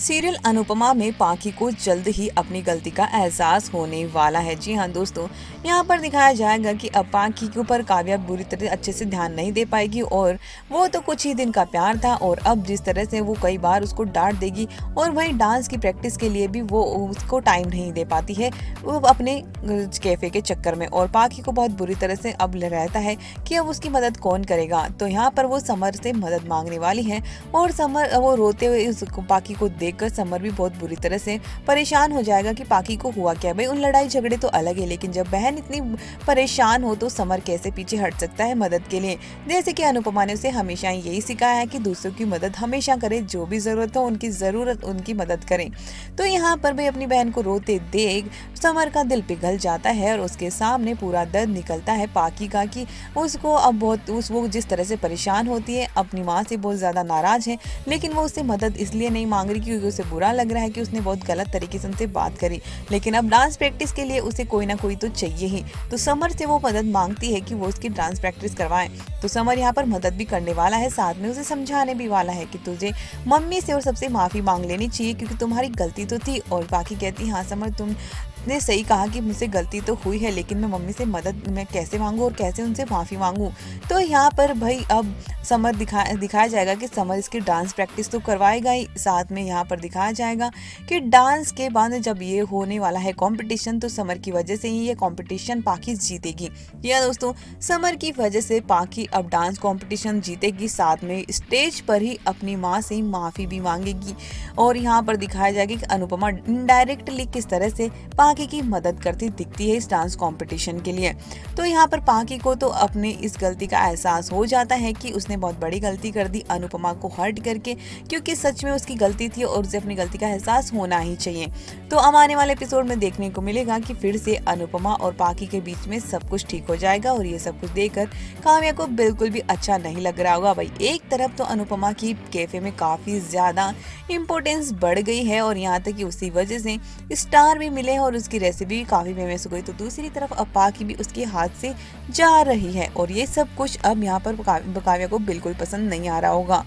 Serial Anupama में पाखी को जल्द ही अपनी गलती का एहसास होने वाला है। जी हाँ दोस्तों, यहाँ पर दिखाया जाएगा कि अब पाखी के ऊपर काव्या बुरी तरह अच्छे से ध्यान नहीं दे पाएगी और वो तो कुछ ही दिन का प्यार था और अब जिस तरह से वो कई बार उसको डांट देगी और वहीं डांस की प्रैक्टिस के लिए भी वो उसको टाइम नहीं दे पाती है, वो अपने कैफे के चक्कर में। और पाखी को बहुत बुरी तरह से अब रहता है कि अब उसकी मदद कौन करेगा। तो यहाँ पर वो समर से मदद मांगने वाली है और समर वो रोते हुए उस पाखी को देखकर समर भी बहुत बुरी तरह से परेशान हो जाएगा कि पाखी को हुआ क्या। भाई उन लड़ाई झगड़े तो अलग है, लेकिन जब बहन इतनी परेशान हो तो समर कैसे पीछे हट सकता है मदद के लिए। जैसे कि अनुपमा ने उसे हमेशा यही सिखाया है कि दूसरों की मदद हमेशा करें, जो भी जरूरत हो उनकी मदद करें। तो यहाँ पर भी अपनी बहन को रोते देख समर का दिल पिघल जाता है और उसके सामने पूरा दर्द निकलता है पाखी का कि उसको अब वो जिस तरह से परेशान होती है, अपनी माँ से बहुत ज्यादा नाराज है, लेकिन वो उससे मदद इसलिए नहीं मांग रही क्योंकि उसे बुरा लग रहा है कि उसने बहुत गलत तरीके से उनसे बात करी। लेकिन अब डांस प्रैक्टिस के लिए उसे कोई ना कोई तो चाहिए ही, तो समर से वो मदद मांगती है कि वो उसकी डांस प्रैक्टिस करवाएं। तो समर यहाँ पर मदद भी करने वाला है, साथ में उसे समझाने भी वाला है कि तुझे मम्मी से और सबसे माफी मांग लेनी चाहिए क्योंकि तुम्हारी गलती तो थी। और बाकी कहती हाँ समर, तुमने सही कहा कि मुझसे गलती तो हुई है, लेकिन मैं मम्मी से मदद मैं कैसे मांगू और कैसे उनसे माफी मांगू। तो यहाँ पर भाई अब समर दिखाया जाएगा कि समर इसकी डांस प्रैक्टिस तो करवाएगा ही, साथ में यहाँ पर दिखाया जाएगा कि डांस के बाद जब ये होने वाला है कंपटीशन, तो समर की वजह से ही ये कंपटीशन पाखी जीतेगी। या दोस्तों, समर की वजह से पाखी अब डांस कंपटीशन जीतेगी, साथ में स्टेज पर ही अपनी माँ से माफी भी मांगेगी। और यहाँ पर दिखाया जाएगा कि अनुपमा इनडायरेक्टली किस तरह से पाखी की मदद करती दिखती है इस डांस कंपटीशन के लिए। तो यहाँ पर पाखी को तो अपने इस गलती का एहसास हो जाता है कि उसने बहुत बड़ी गलती कर दी अनुपमा को हर्ट करके, क्योंकि सच में उसकी गलती थी और उसे अपनी गलती का एहसास होना ही चाहिए। तो अब आने वाले एपिसोड में देखने को मिलेगा कि फिर से अनुपमा और पाखी के बीच में सब कुछ ठीक हो जाएगा और ये सब कुछ देखकर काव्या को बिल्कुल भी अच्छा नहीं लग रहा होगा। भाई एक तरफ तो अनुपमा की कैफे में काफी ज्यादा इम्पोर्टेंस बढ़ गई है और यहाँ तक कि उसी वजह से स्टार भी मिले और उसकी रेसिपी भी काफी फेमस हो गई, तो दूसरी तरफ अब पाखी भी उसके हाथ से जा रही है और ये सब कुछ अब यहाँ पर काव्या को बिल्कुल पसंद नहीं आ रहा होगा।